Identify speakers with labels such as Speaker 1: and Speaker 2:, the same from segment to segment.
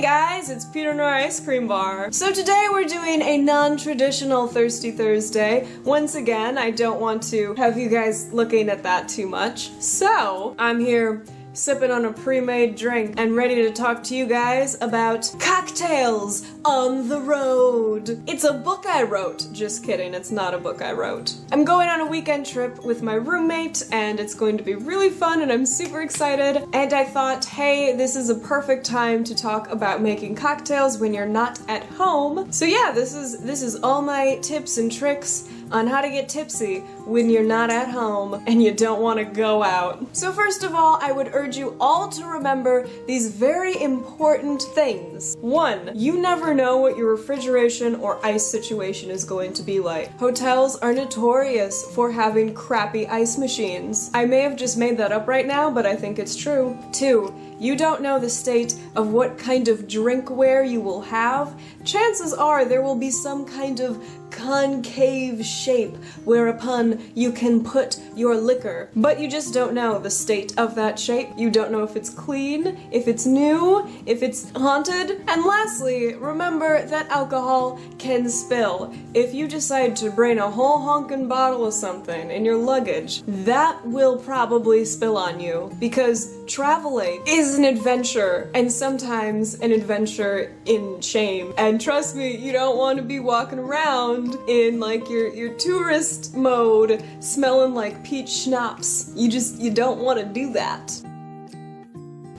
Speaker 1: guys, it's Peter Nor Ice Cream Bar. So today we're doing a non-traditional Thirsty Thursday. Once again, I don't want to have you guys looking at that too much. So, I'm here sipping on a pre-made drink and ready to talk to you guys about cocktails on the road. It's a book I wrote. Just kidding, it's not a book I wrote. I'm going on a weekend trip with my roommate and it's going to be really fun and I'm super excited. And I thought, hey, this is a perfect time to talk about making cocktails when you're not at home. So yeah, this is all my tips and tricks on how to get tipsy when you're not at home and you don't want to go out. So first of all, I would urge you all to remember these very important things. 1, you never know what your refrigeration or ice situation is going to be like. Hotels are notorious for having crappy ice machines. I may have just made that up right now, but I think it's true. 2, you don't know the state of what kind of drinkware you will have. Chances are there will be some kind of concave shape whereupon you can put your liquor, but you just don't know the state of that shape. You don't know if it's clean, if it's new, if it's haunted. And lastly, remember that alcohol can spill. If you decide to bring a whole honkin' bottle of something in your luggage, that will probably spill on you, because traveling is an adventure, and sometimes an adventure in shame. And trust me, you don't want to be walking around in like your tourist mode smelling like peach schnapps. You don't want to do that.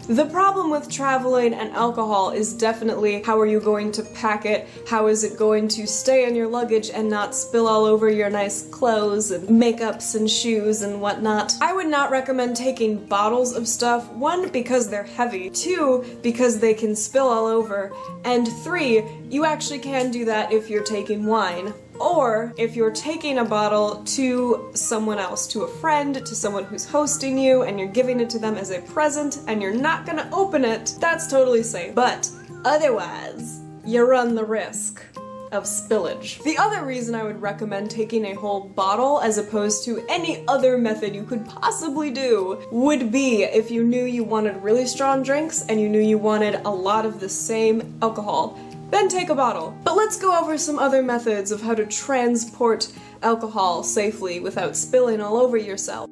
Speaker 1: The problem with traveling and alcohol is definitely how are you going to pack it, how is it going to stay in your luggage and not spill all over your nice clothes and makeups and shoes and whatnot. I would not recommend taking bottles of stuff, 1, because they're heavy, 2, because they can spill all over, and 3, you actually can do that if you're taking wine. Or if you're taking a bottle to someone else, to a friend, to someone who's hosting you, and you're giving it to them as a present, and you're not gonna open it, that's totally safe. But otherwise, you run the risk of spillage. The other reason I would recommend taking a whole bottle as opposed to any other method you could possibly do would be if you knew you wanted really strong drinks and you knew you wanted a lot of the same alcohol. Then take a bottle. But let's go over some other methods of how to transport alcohol safely without spilling all over yourself.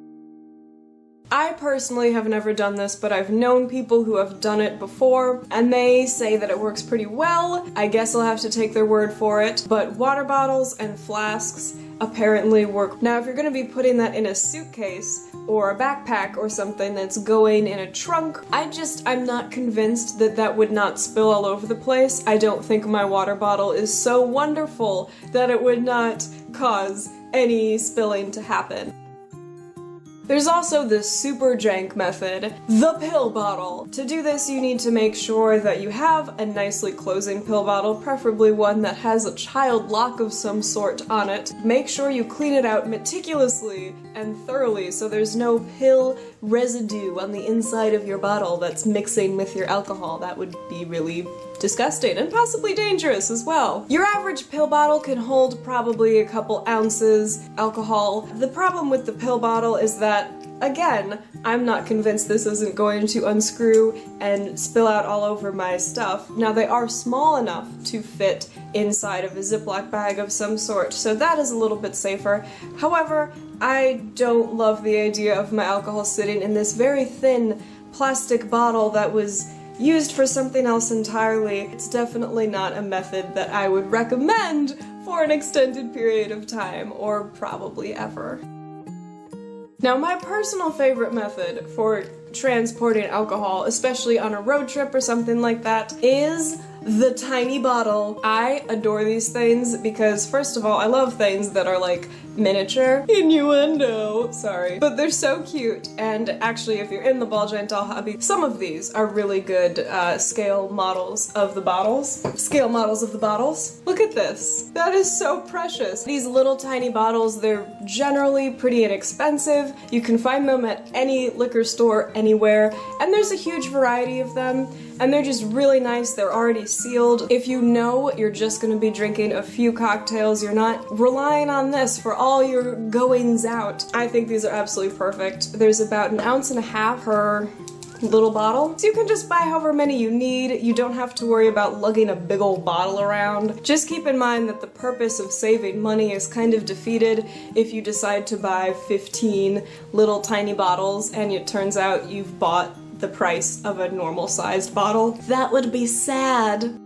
Speaker 1: I personally have never done this, but I've known people who have done it before, and they say that it works pretty well. I guess I'll have to take their word for it, but water bottles and flasks apparently work. Now, if you're gonna be putting that in a suitcase or a backpack or something that's going in a trunk, I'm not convinced that that would not spill all over the place. I don't think my water bottle is so wonderful that it would not cause any spilling to happen. There's also the super jank method, the pill bottle. To do this, you need to make sure that you have a nicely closing pill bottle, preferably one that has a child lock of some sort on it. Make sure you clean it out meticulously and thoroughly so there's no pill residue on the inside of your bottle that's mixing with your alcohol. That would be really disgusting and possibly dangerous as well. Your average pill bottle can hold probably a couple ounces alcohol. The problem with the pill bottle is that, again, I'm not convinced this isn't going to unscrew and spill out all over my stuff. Now, they are small enough to fit inside of a Ziploc bag of some sort, so that is a little bit safer. However, I don't love the idea of my alcohol sitting in this very thin plastic bottle that was used for something else entirely. It's definitely not a method that I would recommend for an extended period of time, or probably ever. Now, my personal favorite method for transporting alcohol, especially on a road trip or something like that, is the tiny bottle. I adore these things because, first of all, I love things that are like miniature. Innuendo! Sorry. But they're so cute, and actually if you're in the ball joint doll hobby, some of these are really good scale models of the bottles. Scale models of the bottles. Look at this. That is so precious. These little tiny bottles, they're generally pretty inexpensive. You can find them at any liquor store anywhere, and there's a huge variety of them, and they're just really nice. They're already sealed. If you know you're just gonna be drinking a few cocktails, you're not relying on this for all your goings out, I think these are absolutely perfect. There's about 1.5 ounces per little bottle. So you can just buy however many you need. You don't have to worry about lugging a big old bottle around. Just keep in mind that the purpose of saving money is kind of defeated if you decide to buy 15 little tiny bottles and it turns out you've bought the price of a normal sized bottle. That would be sad.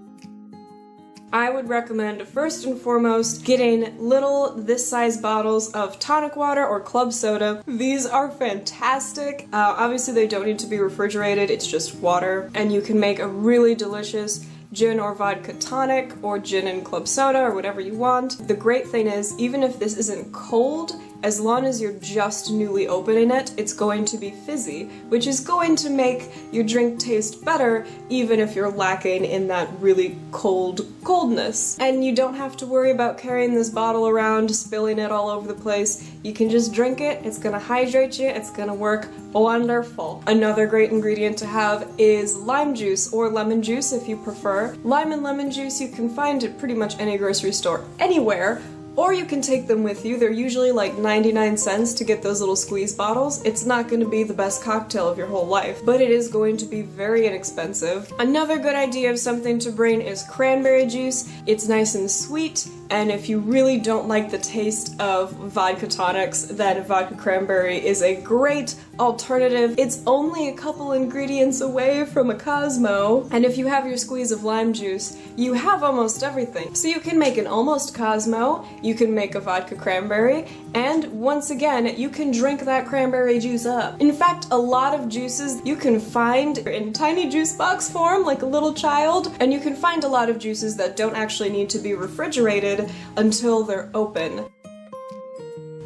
Speaker 1: I would recommend first and foremost getting little this size bottles of tonic water or club soda. These are fantastic. Obviously they don't need to be refrigerated, it's just water, and you can make a really delicious gin or vodka tonic or gin and club soda or whatever you want. The great thing is, even if this isn't cold, as long as you're just newly opening it, it's going to be fizzy, which is going to make your drink taste better even if you're lacking in that really coldness. And you don't have to worry about carrying this bottle around, spilling it all over the place. You can just drink it, it's gonna hydrate you, it's gonna work wonderful. Another great ingredient to have is lime juice or lemon juice if you prefer. Lime and lemon juice you can find at pretty much any grocery store anywhere, or you can take them with you. They're usually like 99 cents to get those little squeeze bottles. It's not going to be the best cocktail of your whole life, but it is going to be very inexpensive. Another good idea of something to bring is cranberry juice. It's nice and sweet, and if you really don't like the taste of vodka tonics, then vodka cranberry is a great alternative. It's only a couple ingredients away from a Cosmo, and if you have your squeeze of lime juice, you have almost everything. So you can make an almost Cosmo, you can make a vodka cranberry, and once again, you can drink that cranberry juice up. In fact, a lot of juices you can find in tiny juice box form, like a little child, and you can find a lot of juices that don't actually need to be refrigerated until they're open.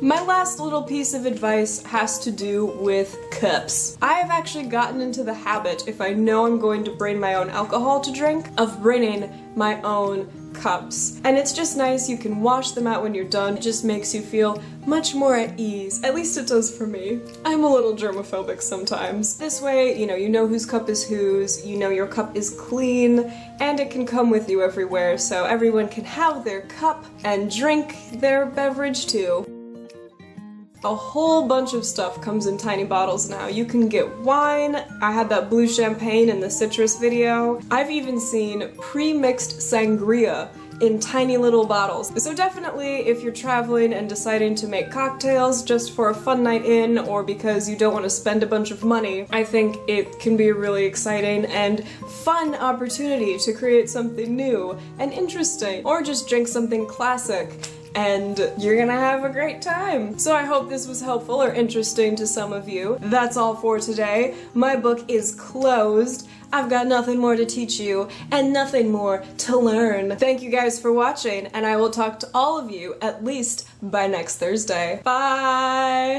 Speaker 1: My last little piece of advice has to do with cups. I have actually gotten into the habit, if I know I'm going to bring my own alcohol to drink, of bringing my own cups. And it's just nice, you can wash them out when you're done. It just makes you feel much more at ease. At least it does for me. I'm a little germophobic sometimes. This way, you know whose cup is whose, you know your cup is clean, and it can come with you everywhere, so everyone can have their cup and drink their beverage too. A whole bunch of stuff comes in tiny bottles now. You can get wine. I had that blue champagne in the citrus video. I've even seen pre-mixed sangria in tiny little bottles. So definitely, if you're traveling and deciding to make cocktails just for a fun night in or because you don't want to spend a bunch of money, I think it can be a really exciting and fun opportunity to create something new and interesting, or just drink something classic and you're gonna have a great time. So I hope this was helpful or interesting to some of you. That's all for today. My book is closed. I've got nothing more to teach you and nothing more to learn. Thank you guys for watching, and I will talk to all of you at least by next Thursday. Bye!